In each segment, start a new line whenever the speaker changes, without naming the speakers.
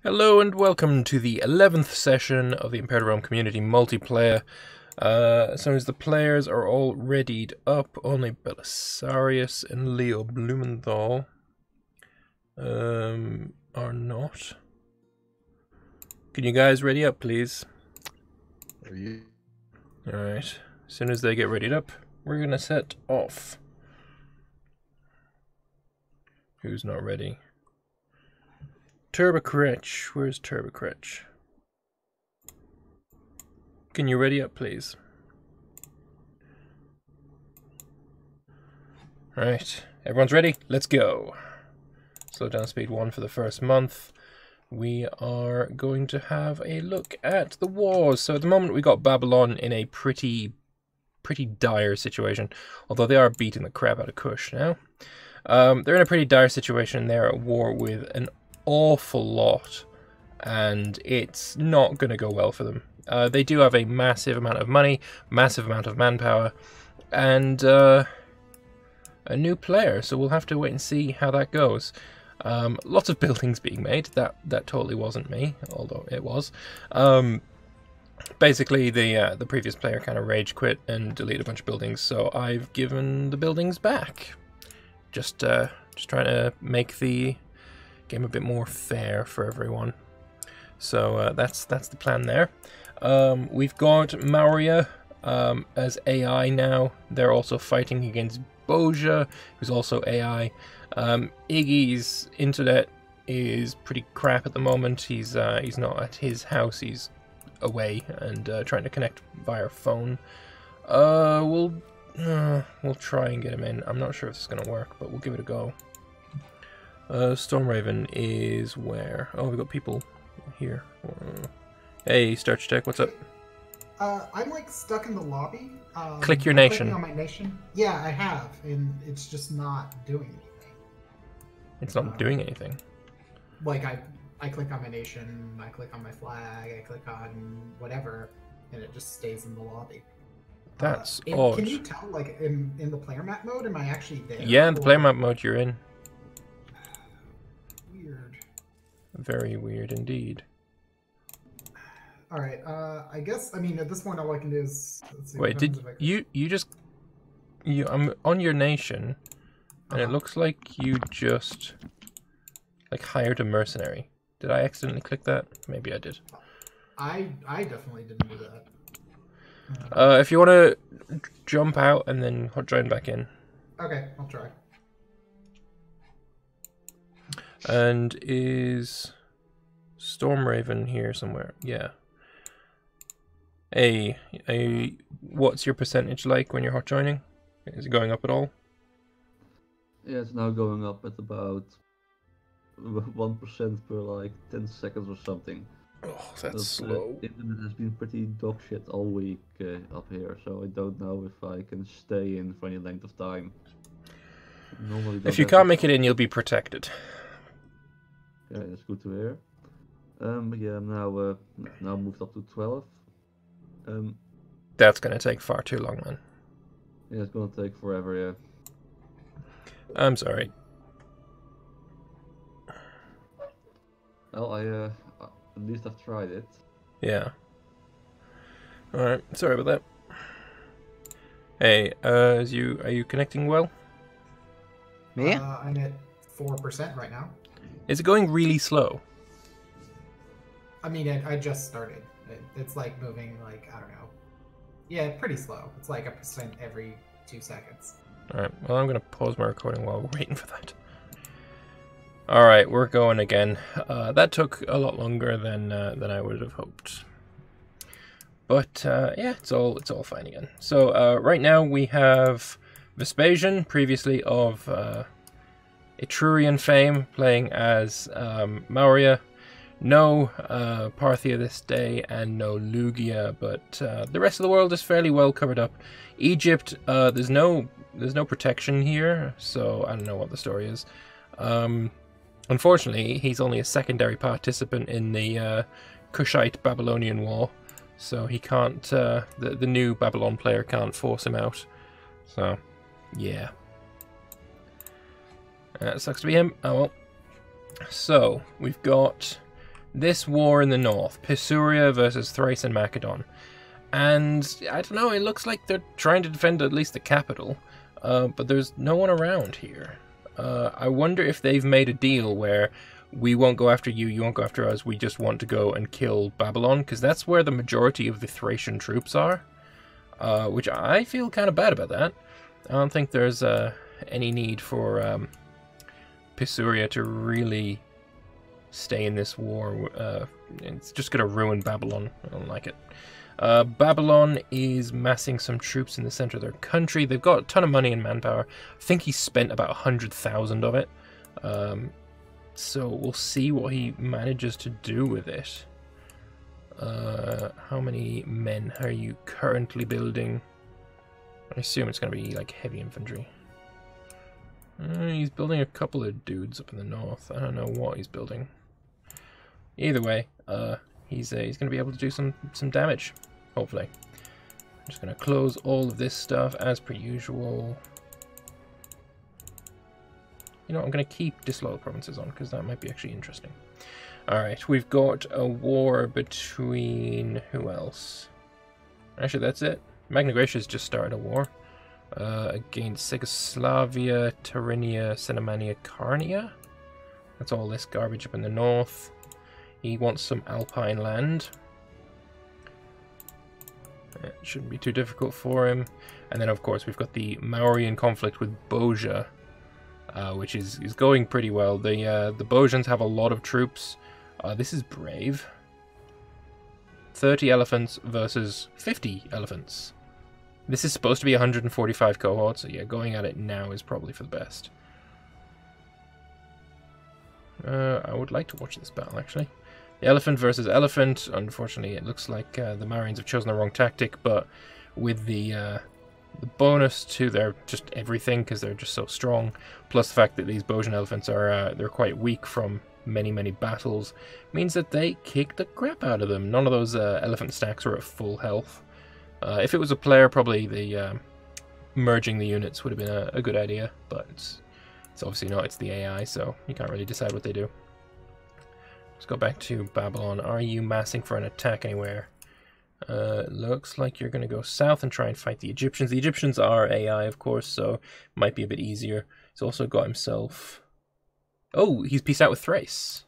Hello and welcome to the 11th session of the Imperator Community Multiplayer. As soon as the players are all readied up, only Belisarius and Leo Blumenthal are not. Can you guys ready up, please?
Yeah.
Alright, as soon as they get readied up, we're gonna set off. Who's not ready? Turbocretch, where's Turbocretch? Can you ready up, please? Alright, everyone's ready? Let's go. Slow down speed 1 for the first month. We are going to have a look at the wars. So at the moment we got Babylon in a pretty dire situation. Although they are beating the crap out of Kush now. They're in a pretty dire situation. They're at war with an awful lot. And it's not going to go well for them. They do have a massive amount of money, massive amount of manpower, and a new player. So we'll have to wait and see how that goes. Lots of buildings being made. That totally wasn't me, although it was. Basically, the previous player kind of rage quit and deleted a bunch of buildings, so I've given the buildings back. Just trying to make the game a bit more fair for everyone. So that's the plan there. We've got Mauria as AI now. They're also fighting against Boja, who's also AI. Iggy's internet is pretty crap at the moment. He's not at his house. He's away and trying to connect via phone. We'll try and get him in. I'm not sure if it's gonna work, but we'll give it a go. Stormraven is where? Oh, we've got people here. Hey, Starchitec, what's up?
I'm like stuck in the lobby.
Click your
I'm
nation.
On my nation. Yeah, I have, and it's just not doing anything.
It's not doing anything.
Like I click on my nation, I click on my flag, I click on whatever, and it just stays in the lobby.
That's odd.
Can you tell, like, in the player map mode, am I actually there?
Yeah, in the player map mode you're in.
Weird.
Very weird indeed.
Alright, I guess, I mean, at this point all I can do is... Let's see,
wait, did I'm on your nation, and it looks like you just, like, hired a mercenary. Did I accidentally click that? Maybe I did.
I definitely didn't do that.
If you want to jump out and then join back in.
Okay, I'll try.
And is Stormraven here somewhere? Yeah. Hey, what's your percentage like when you're hot joining? Is it going up at all?
Yeah, it's now going up at about 1% per like 10 seconds or something.
Oh, that's slow.
The internet has been pretty dog shit all week up here, so I don't know if I can stay in for any length of time. Normally,
if you can't make it in, you'll be protected.
Yeah, that's good to hear. Yeah, I'm now moved up to 12.
That's gonna take far too long, man.
Yeah, it's gonna take forever. Yeah.
I'm sorry.
Well, at least I've tried it.
Yeah. Alright, sorry about that. Hey, are you connecting well?
Me?
I'm at 4% right now.
Is it going really slow?
I mean, I just started. It's like moving, like, I don't know. Yeah, pretty slow. It's like 1% every 2 seconds.
Alright, well, I'm going to pause my recording while we're waiting for that. Alright, we're going again. That took a lot longer than I would have hoped. But, yeah, it's all fine again. So, right now we have Vespasian, previously of Etrurian fame, playing as Mauria. No Parthia this day, and no Lugia, but the rest of the world is fairly well covered up. Egypt, there's no protection here, so I don't know what the story is. Unfortunately, he's only a secondary participant in the Kushite Babylonian War, so he can't. The new Babylon player can't force him out. So, yeah. It sucks to be him. Oh well. So we've got this war in the north, Pisuria versus Thrace and Macedon. And, I don't know, it looks like they're trying to defend at least the capital, but there's no one around here. I wonder if they've made a deal where we won't go after you, you won't go after us, we just want to go and kill Babylon, because that's where the majority of the Thracian troops are, which I feel kind of bad about that. I don't think there's any need for Pisuria to really stay in this war. It's just going to ruin Babylon. I don't like it. Babylon is massing some troops in the center of their country. They've got a ton of money and manpower. I think he spent about 100,000 of it. So we'll see what he manages to do with it. How many men are you currently building? I assume it's going to be like heavy infantry. He's building a couple of dudes up in the north. I don't know what he's building. Either way, he's going to be able to do some damage, hopefully. I'm just going to close all of this stuff as per usual. You know, I'm going to keep disloyal provinces on, because that might be actually interesting. Alright, we've got a war between... who else? Actually, that's it. Magna Graecia's just started a war. Against Yugoslavia, Tyrannia, Cenomania, Carnia. That's all this garbage up in the north. He wants some alpine land. It shouldn't be too difficult for him. And then, of course, we've got the Mauryan conflict with Boja, which is going pretty well. The Bojans have a lot of troops. This is brave. 30 elephants versus 50 elephants. This is supposed to be 145 cohorts, so yeah, going at it now is probably for the best. I would like to watch this battle, actually. The elephant versus elephant. Unfortunately, it looks like the Marians have chosen the wrong tactic, but with the bonus to their just everything, because they're just so strong, plus the fact that these Bojan elephants are they're quite weak from many battles, means that they kick the crap out of them. None of those elephant stacks are at full health. If it was a player, probably the merging the units would have been a good idea, but it's obviously not. It's the AI, so you can't really decide what they do. Let's go back to Babylon. Are you massing for an attack anywhere? Looks like you're going to go south and try and fight the Egyptians. The Egyptians are AI, of course, so it might be a bit easier. He's also got himself... Oh, he's peaced out with Thrace.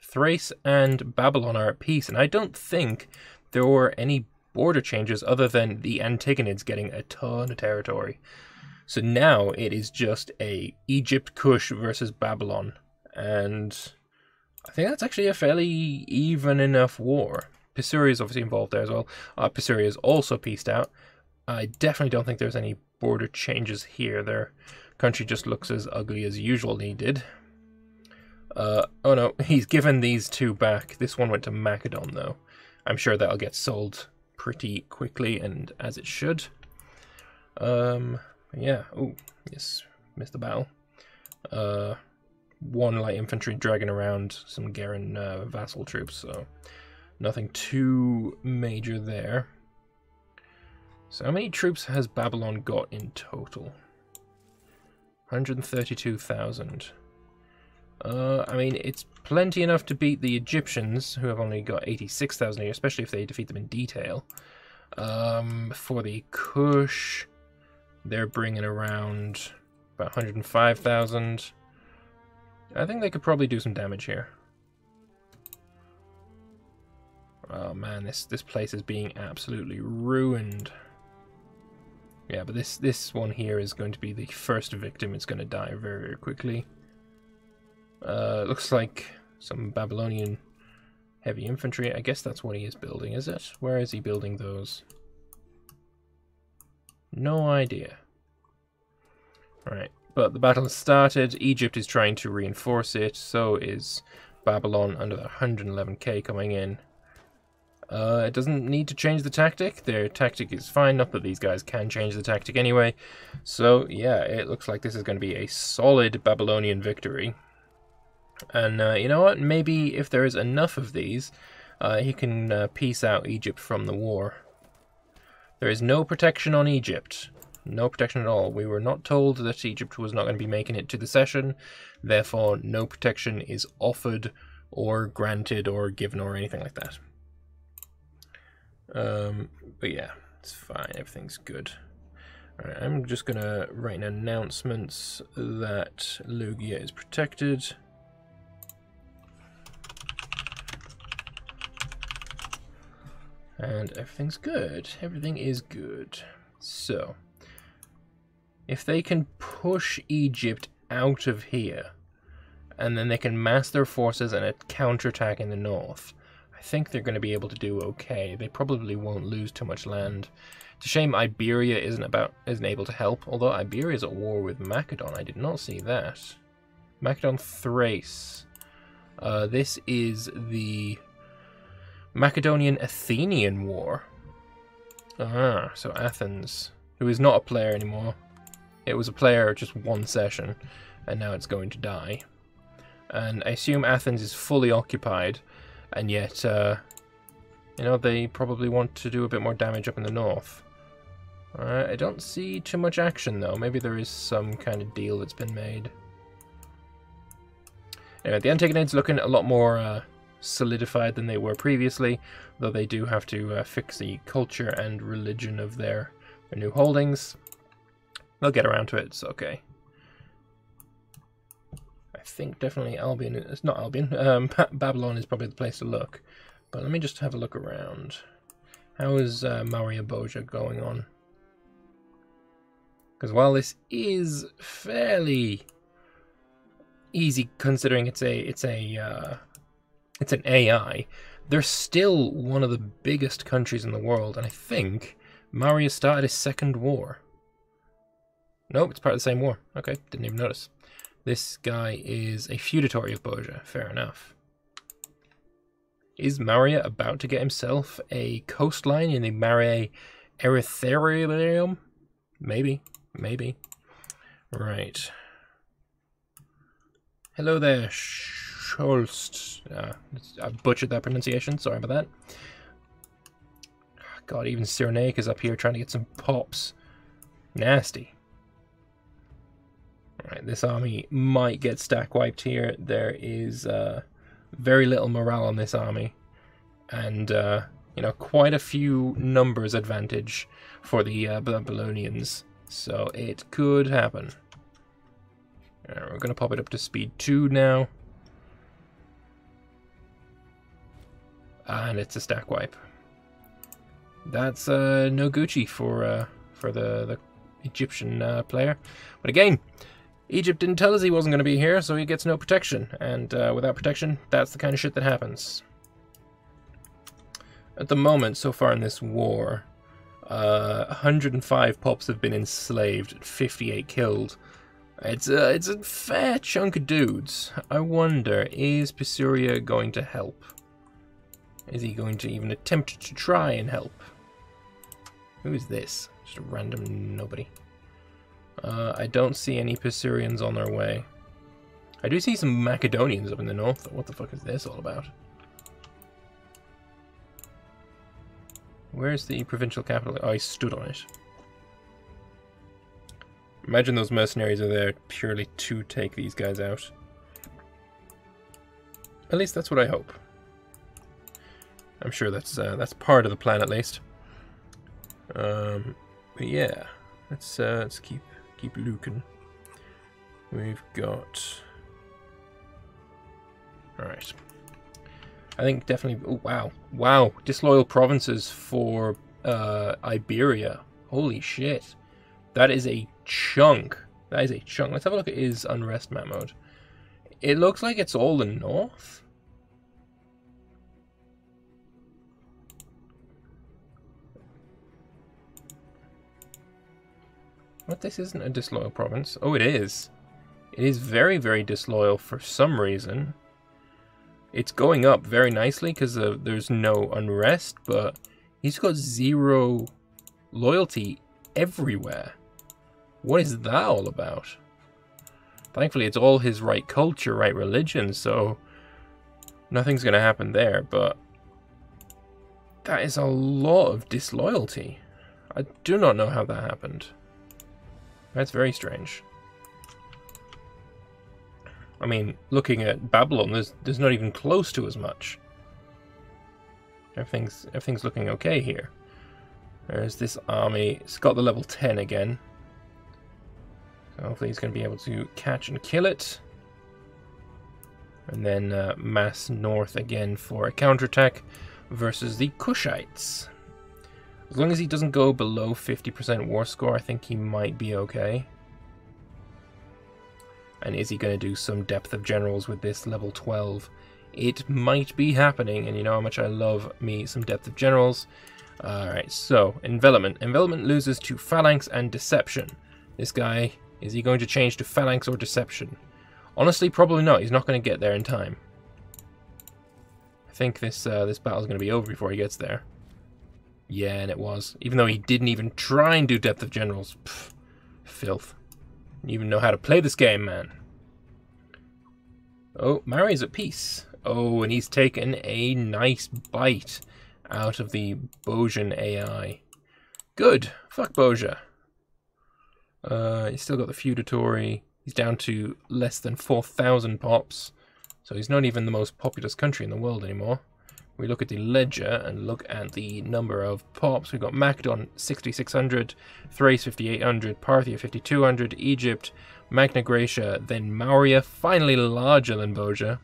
Thrace and Babylon are at peace, and I don't think there were any border changes other than the Antigonids getting a ton of territory. So now it is just a Egypt Kush versus Babylon, and I think that's actually a fairly even enough war. Pisuria is obviously involved there as well. Pisuria is also peaced out. I definitely don't think there's any border changes here. Their country just looks as ugly as usual he did. Oh no, he's given these two back. This one went to Macedon though. I'm sure that'll get sold pretty quickly, and as it should. Yeah. Oh, yes, missed the battle. One light infantry dragging around some Garen vassal troops, so nothing too major there. So how many troops has Babylon got in total? 132,000. I mean, it's plenty enough to beat the Egyptians, who have only got 86,000 here, especially if they defeat them in detail. For the Kush, they're bringing around about 105,000. I think they could probably do some damage here. Oh man, this place is being absolutely ruined. Yeah, but this one here is going to be the first victim. It's going to die very quickly. Looks like some Babylonian heavy infantry. I guess that's what he is building, is it? Where is he building those? No idea. Right, but the battle has started. Egypt is trying to reinforce it. So is Babylon under the 111k coming in. It doesn't need to change the tactic. Their tactic is fine. Not that these guys can change the tactic anyway. So yeah, it looks like this is going to be a solid Babylonian victory. And you know what? Maybe if there is enough of these, he can peace out Egypt from the war. There is no protection on Egypt. No protection at all. We were not told that Egypt was not going to be making it to the session. Therefore, no protection is offered or granted or given or anything like that. But yeah, it's fine. Everything's good. Alright, I'm just gonna write an announcement that Logia is protected. And everything's good. Everything is good. So, if they can push Egypt out of here, and then they can mass their forces and counterattack in the north, I think they're going to be able to do okay. They probably won't lose too much land. It's a shame Iberia isn't able to help, although Iberia is at war with Macedon. I did not see that. Macedon Thrace. This is the Macedonian-Athenian War. Ah, so Athens, who is not a player anymore. It was a player just one session, and now it's going to die. And I assume Athens is fully occupied, and yet, you know, they probably want to do a bit more damage up in the north. I don't see too much action, though. Maybe there is some kind of deal that's been made. Anyway, the Antigonids looking a lot more solidified than they were previously, though they do have to fix the culture and religion of their new holdings. They'll get around to it, it's okay. I think definitely Albion, it's not Albion, Babylon is probably the place to look. But let me just have a look around. How is Maurya Boja going on? Because while this is fairly easy considering it's an AI, they're still one of the biggest countries in the world, and I think Maurya started a second war. Nope, it's part of the same war. Okay, didn't even notice. This guy is a feudatory of Boja. Fair enough. Is Maurya about to get himself a coastline in the Mare Erythraeum? Maybe. Maybe. Right. Hello there, Scholst. I butchered that pronunciation. Sorry about that. God, even Cyrenaic is up here trying to get some pops. Nasty. Right, this army might get stack wiped here. There is very little morale on this army, and you know, quite a few numbers advantage for the Babylonians, so it could happen. Right, we're going to pop it up to speed 2 now, and it's a stack wipe. That's no Gucci for the Egyptian player, but again, Egypt didn't tell us he wasn't going to be here, so he gets no protection. And without protection, that's the kind of shit that happens. At the moment, so far in this war, 105 pops have been enslaved, 58 killed. It's a fair chunk of dudes. I wonder, is Pisuria going to help? Is he going to even attempt to try and help? Who is this? Just a random nobody. I don't see any Pisurians on their way. I do see some Macedonians up in the north. What the fuck is this all about? Where's the provincial capital? Oh, I stood on it. Imagine those mercenaries are there purely to take these guys out. At least that's what I hope. I'm sure that's part of the plan at least. But yeah, let's keep looking. We've got. All right. I think definitely. Oh wow! Disloyal provinces for Iberia. Holy shit! That is a chunk. That is a chunk. Let's have a look at his unrest map mode. It looks like it's all the north. What? This isn't a disloyal province. Oh, it is. It is very, very disloyal for some reason. It's going up very nicely because there's no unrest, but he's got 0 loyalty everywhere. What is that all about? Thankfully, it's all his right culture, right religion, so nothing's going to happen there, but that is a lot of disloyalty. I do not know how that happened. That's very strange. I mean, looking at Babylon, there's not even close to as much. Everything's looking okay here. There's this army. It's got the level 10 again. So hopefully he's going to be able to catch and kill it. And then mass north again for a counterattack versus the Kushites. As long as he doesn't go below 50% war score, I think he might be okay. And is he going to do some depth of generals with this level 12? It might be happening, and you know how much I love me some depth of generals. Alright, so, envelopment. Envelopment loses to phalanx and deception. This guy, is he going to change to phalanx or deception? Honestly, probably not. He's not going to get there in time. I think this battle's going to be over before he gets there. Yeah, and it was. Even though he didn't even try and do depth of generals. Pff, filth. You even know how to play this game, man. Oh, Mari's at peace. Oh, and he's taken a nice bite out of the Bojan AI. Good. Fuck Boja. He's still got the feudatory. He's down to less than 4,000 pops. So he's not even the most populous country in the world anymore. We look at the ledger and look at the number of pops. We've got Macedon 6,600, Thrace 5,800, Parthia 5,200, Egypt, Magna Graecia, then Mauria, finally larger than Boja.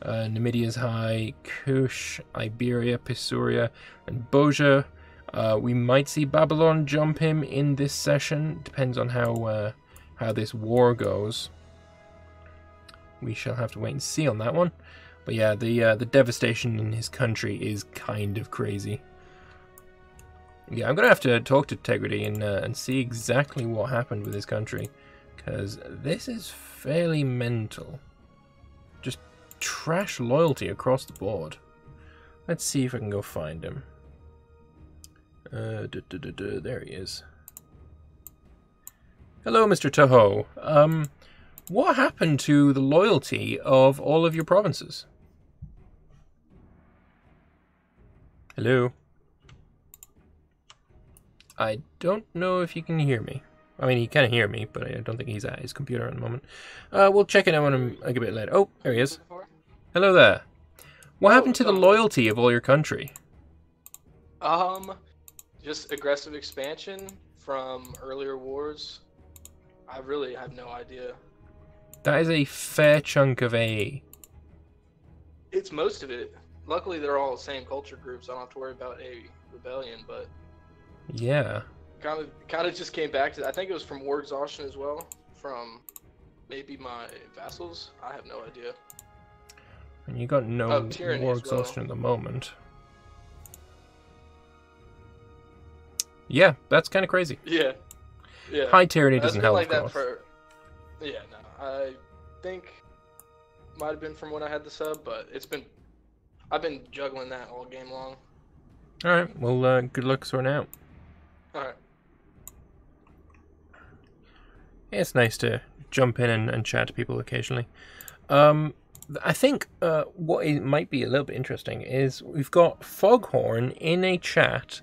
Numidia's high, Kush, Iberia, Pisuria, and Boja. We might see Babylon jump him in this session. Depends on how this war goes. We shall have to wait and see on that one. But yeah, the devastation in his country is kind of crazy. Yeah, I'm gonna have to talk to Tegrity and see exactly what happened with his country, because this is fairly mental. Just trash loyalty across the board. Let's see if I can go find him. There he is. Hello, Mr. Toho. What happened to the loyalty of all of your provinces? Hello? I don't know if you can hear me. I mean, he can hear me, but I don't think he's at his computer at the moment. We'll check it out when I'm a bit later. Oh, there he is. Hello there. What happened to the loyalty of all your country?
Just aggressive expansion from earlier wars. I really have no idea.
That is a fair chunk of AE.
It's most of it. Luckily, they're all the same culture groups. I don't have to worry about a rebellion, but
yeah,
kind of just came back to. I think it was from war exhaustion as well. From maybe my vassals. I have no idea.
And you got no war exhaustion
well.
at the moment. Yeah, that's kind of crazy.
Yeah.
High tyranny doesn't help,
like
of course.
That for... Yeah, no. I think might have been from when I had the sub, but I've been juggling that all game long.
Alright, well, good luck sorting out.
Alright.
Yeah, it's nice to jump in and chat to people occasionally. I think what might be a little bit interesting is we've got Foghorn in a chat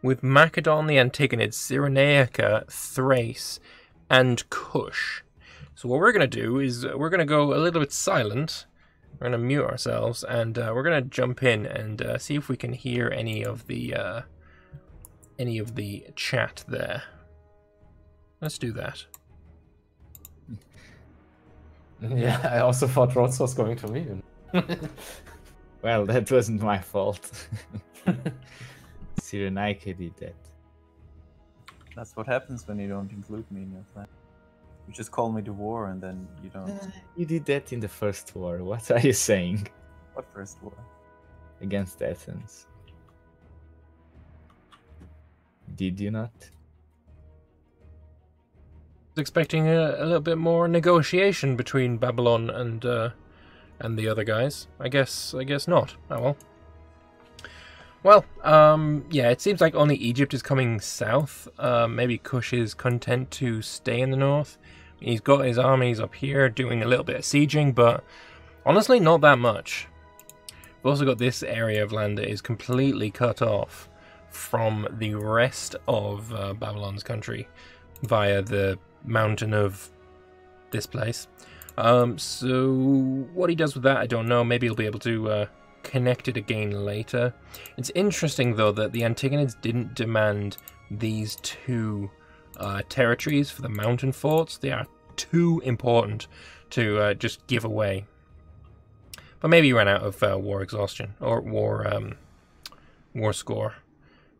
with Macedon, the Antigonids, Cyrenaica, Thrace, and Kush. So what we're going to do is we're going to go a little bit silent. We're going to mute ourselves, and we're going to jump in and see if we can hear any of the chat there. Let's do that.
Yeah, I also thought Rhodes was going to mute.
Well, that wasn't my fault. Cyrenaica did that.
That's what happens when you don't include me in your plan. You just call me to war and then you don't.
You did that in the first war. What are you saying?
What first war?
Against Athens. Did you not?
I was expecting a little bit more negotiation between Babylon and the other guys. I guess not. Oh well. Well, yeah, it seems like only Egypt is coming south. Maybe Kush is content to stay in the north. He's got his armies up here doing a little bit of sieging, but honestly, not that much. We've also got this area of land that is completely cut off from the rest of Babylon's country via the mountain of this place. So what he does with that, I don't know. Maybe he'll be able to connect it again later. It's interesting, though, that the Antigonids didn't demand these two territories for the mountain forts. They are too important to just give away. But maybe he ran out of war exhaustion, or war score.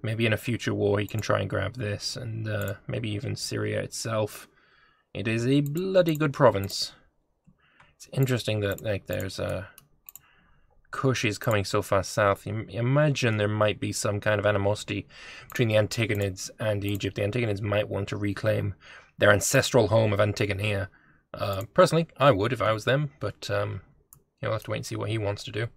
Maybe in a future war he can try and grab this, and maybe even Syria itself. It is a bloody good province. It's interesting that like there's Kush is coming so far south. You imagine there might be some kind of animosity between the Antigonids and Egypt. The Antigonids might want to reclaim their ancestral home of Antigonia. Personally, I would if I was them, but you'll have to wait and see what he wants to do.